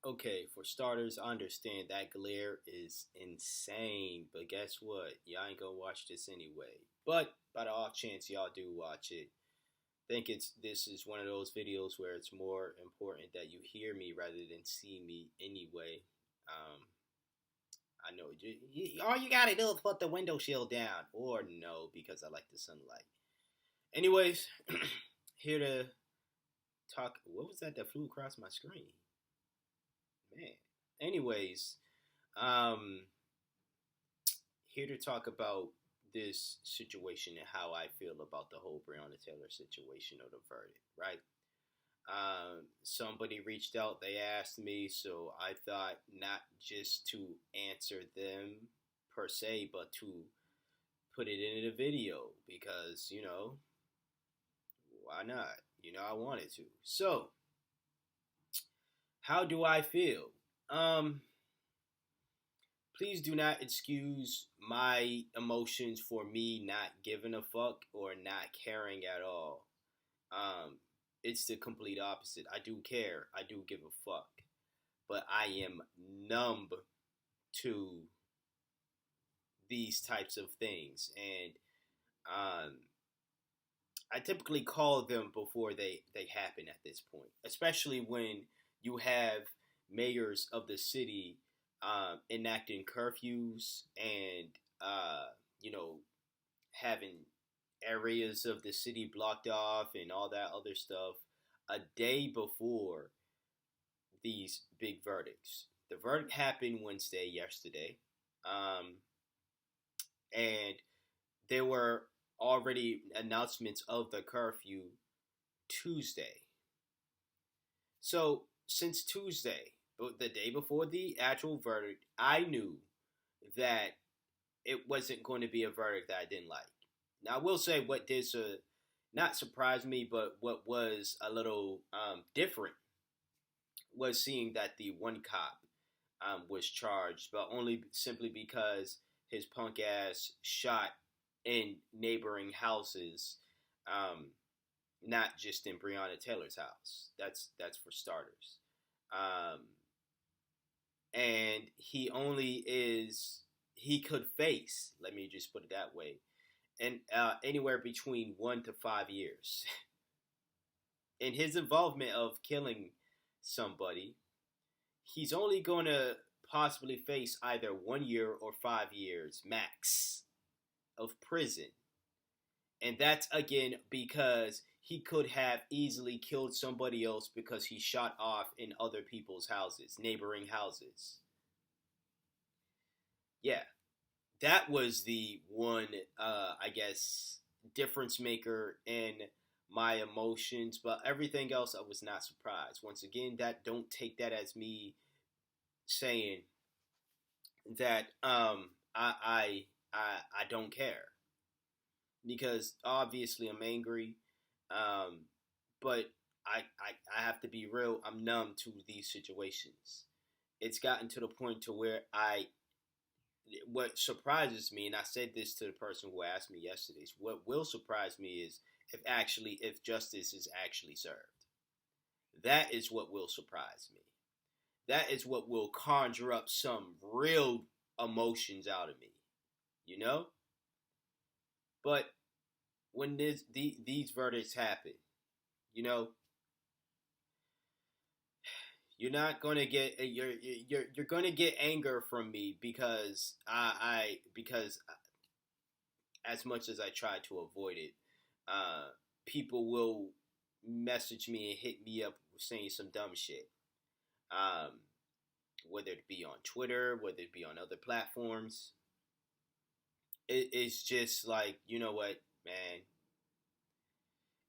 Okay, for starters, I understand that glare is insane, but guess what? Y'all ain't gonna watch this anyway. But by the off chance y'all do watch it, think it's this is one of those videos where it's more important that you hear me rather than see me anyway. Um, I know all you gotta do is put the window shield down, or no, because I like the sunlight. Anyways, here to talk. What was that flew across my screen? Man. Anyways, um, here to talk about this situation and how I feel about the whole Breonna Taylor situation or the verdict, right? Somebody reached out, they asked me, so I thought not just to answer them per se, but to put it in a video because, why not? I wanted to. So, how do I feel? Um, Please do not excuse my emotions for me not giving a fuck or not caring at all. Um, it's the complete opposite. I do care. I do give a fuck. But I am numb to these types of things. And I typically call them before they happen at this point, especially when you have mayors of the city enacting curfews and you know having areas of the city blocked off and all that other stuff a day before these big verdicts. The verdict happened Wednesday, yesterday, um, and there were already announcements of the curfew Tuesday. So since Tuesday, the day before the actual verdict, I knew that it wasn't going to be a verdict that I didn't like. Now, I will say what did not surprise me, but what was a little different was seeing that the one cop was charged, but only simply because his punk ass shot in neighboring houses, um, not just in Breonna Taylor's house. That's for starters. Um, and he could face, let me just put it that way, and anywhere between 1 to 5 years in his involvement of killing somebody. He's only going to possibly face either 1 year or 5 years max of prison. And that's again because he could have easily killed somebody else because he shot off in other people's houses, neighboring houses. Yeah, that was the one, I guess, difference maker in my emotions. But everything else, I was not surprised. Once again, that don't take that as me saying that I don't care because obviously I'm angry, um, but I have to be real. I'm numb to these situations. It's gotten to the point to where what surprises me, and I said this to the person who asked me yesterday, is what will surprise me is if justice is actually served. That is what will surprise me. That is what will conjure up some real emotions out of me, you know. But when these verdicts happen, you know, you're not gonna get you're gonna get anger from me because because as much as I try to avoid it, people will message me and hit me up saying some dumb shit. Um, Whether it be on Twitter, whether it be on other platforms, it's just like, you know what, man.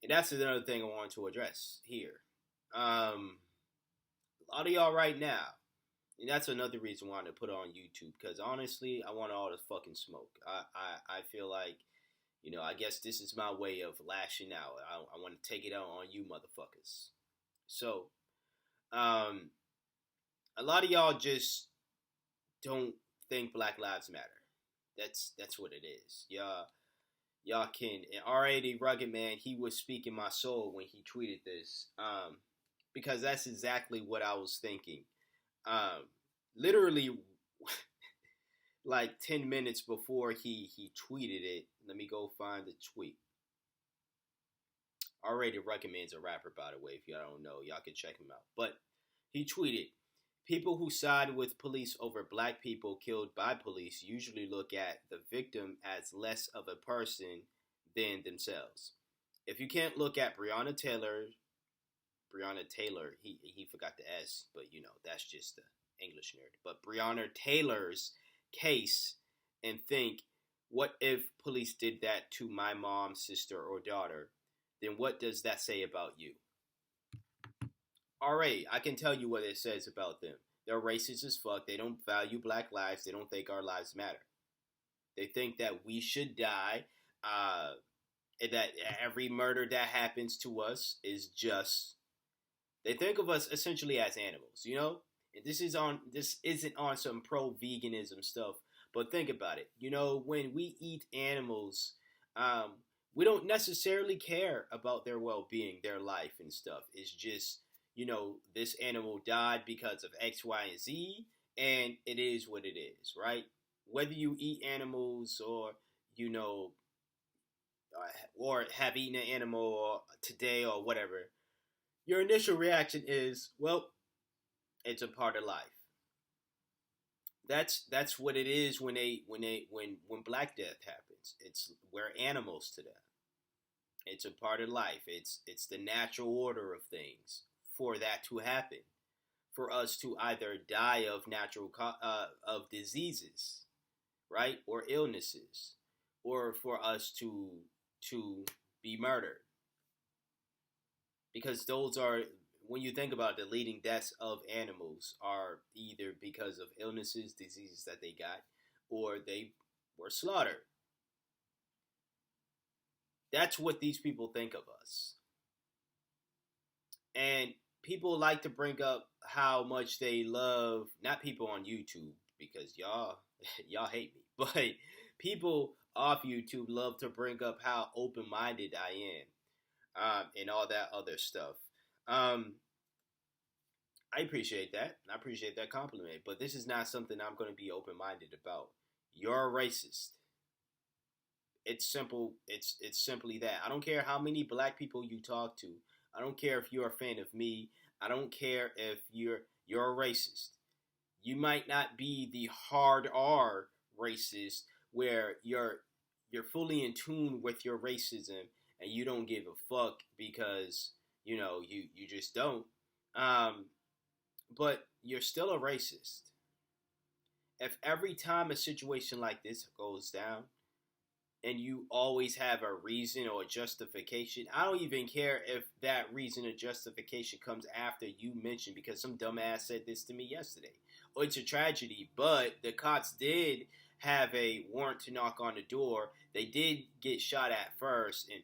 And that's another thing I want to address here. A lot of y'all right now, and that's another reason why I wanted to put it on YouTube, because honestly, I want all the fucking smoke. I feel like, I guess this is my way of lashing out. I want to take it out on you motherfuckers. So, um, a lot of y'all just don't think Black Lives Matter. That's what it is. Y'all can. And R80 Rugged Man, he was speaking my soul when he tweeted this. Because that's exactly what I was thinking. Um, literally, like 10 minutes before he tweeted it. Let me go find the tweet. Already recommends a rapper, by the way. If y'all don't know, y'all can check him out. But he tweeted, "People who side with police over black people killed by police usually look at the victim as less of a person than themselves. If you can't look at Breonna Taylor, he forgot the S, but that's just the English nerd. But Breonna Taylor's case and think, what if police did that to my mom, sister, or daughter? Then what does that say about you?" Alright, I can tell you what it says about them. They're racist as fuck. They don't value black lives. They don't think our lives matter. They think that we should die. That every murder that happens to us is just. They think of us essentially as animals, And this isn't on some pro veganism stuff, but think about it. When we eat animals, um, we don't necessarily care about their well being, their life and stuff. It's just, this animal died because of X, Y, and Z, and it is what it is, right? Whether you eat animals you know, or have eaten an animal today or whatever, your initial reaction is, well, it's a part of life. That's what it is when Black Death happens. We're animals to them. It's a part of life. It's the natural order of things for that to happen. For us to either die of of diseases, right, or illnesses, or for us to be murdered, because those are, when you think about it, the leading deaths of animals are either because of illnesses, diseases that they got, or they were slaughtered. That's what these people think of us. And people like to bring up how much they love, not people on YouTube, because y'all hate me, but people off YouTube love to bring up how open-minded I am, and all that other stuff. Um, I appreciate that. I appreciate that compliment, but this is not something I'm going to be open-minded about. You're a racist. It's simple. It's simply that. I don't care how many black people you talk to. I don't care if you're a fan of me. I don't care if you're a racist. You might not be the hard R racist where you're fully in tune with your racism and you don't give a fuck because you just don't. Um, but you're still a racist. If every time a situation like this goes down, and you always have a reason or a justification. I don't even care if that reason or justification comes after you mention, because some dumbass said this to me yesterday. Oh, it's a tragedy, but the cops did have a warrant to knock on the door. They did get shot at first, and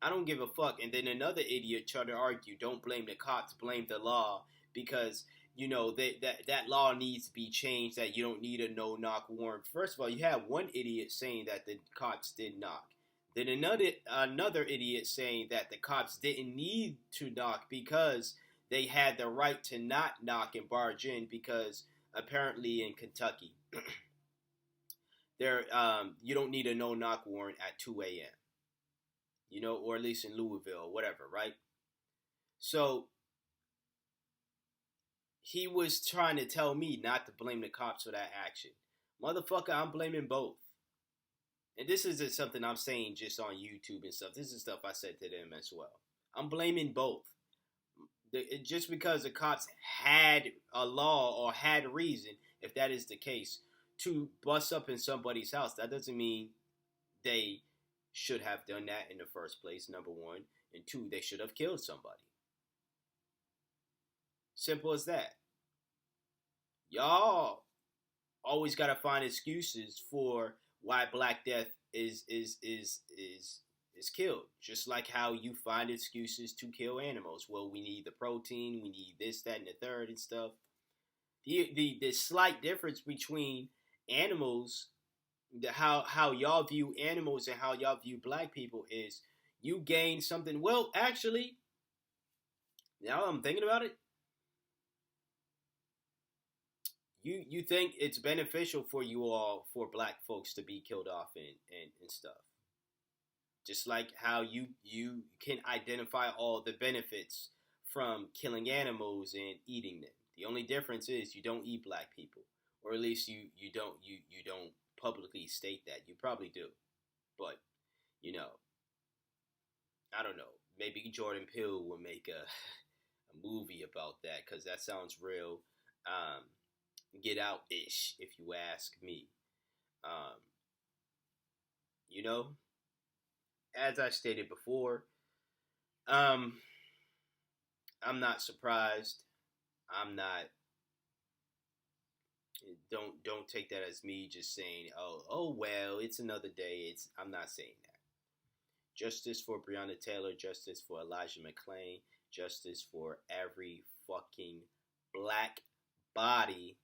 I don't give a fuck. And then another idiot tried to argue, don't blame the cops, blame the law, because that law needs to be changed, that you don't need a no-knock warrant. First of all, you have one idiot saying that the cops did knock. Then another idiot saying that the cops didn't need to knock because they had the right to not knock and barge in, because apparently in Kentucky, you don't need a no-knock warrant at 2 a.m., or at least in Louisville or whatever, right? So he was trying to tell me not to blame the cops for that action. Motherfucker, I'm blaming both. And this isn't something I'm saying just on YouTube and stuff. This is stuff I said to them as well. I'm blaming both. Just because the cops had a law or had reason, if that is the case, to bust up in somebody's house, that doesn't mean they should have done that in the first place, number one. And two, they should have killed somebody. Simple as that. Y'all always gotta find excuses for why Black Death is killed. Just like how you find excuses to kill animals. Well, we need the protein, we need this, that, and the third and stuff. The slight difference between animals, how y'all view animals and how y'all view black people is you gain something. Well, actually, now I'm thinking about it, You think it's beneficial for you all for black folks to be killed off and stuff. Just like how you can identify all the benefits from killing animals and eating them. The only difference is you don't eat black people, or at least you don't publicly state that. You probably do, but you know, I don't know. Maybe Jordan Peele will make a movie about that because that sounds real um, get out ish, if you ask me. Um, you know, as I stated before, um, I'm not surprised. I'm not. Don't take that as me just saying, oh well, it's another day. It's I'm not saying that. Justice for Breonna Taylor, justice for Elijah McClain, justice for every fucking black body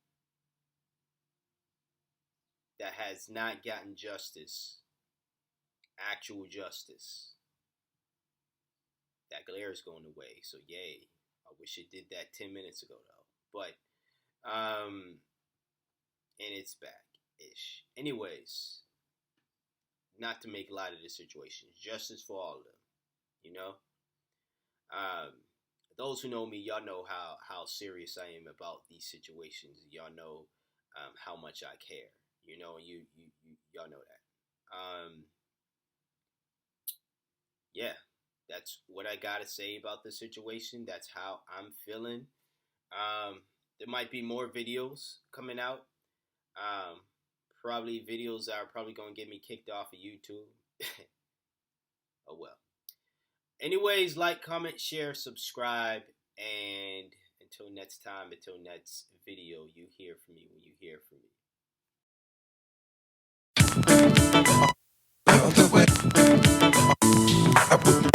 that has not gotten justice, actual justice. That glare is going away, so yay. I wish it did that 10 minutes ago though. But and it's back ish. Anyways, not to make light of the situation. Justice for all of them. You know? Um, those who know me, y'all know how serious I am about these situations. Y'all know how much I care. You know, y'all know that. Yeah, that's what I gotta say about the situation. That's how I'm feeling. There might be more videos coming out. Um, probably videos that are probably gonna get me kicked off of YouTube. Oh well. Anyways, like, comment, share, subscribe, and until next time, until next video, you hear from me when you hear from me.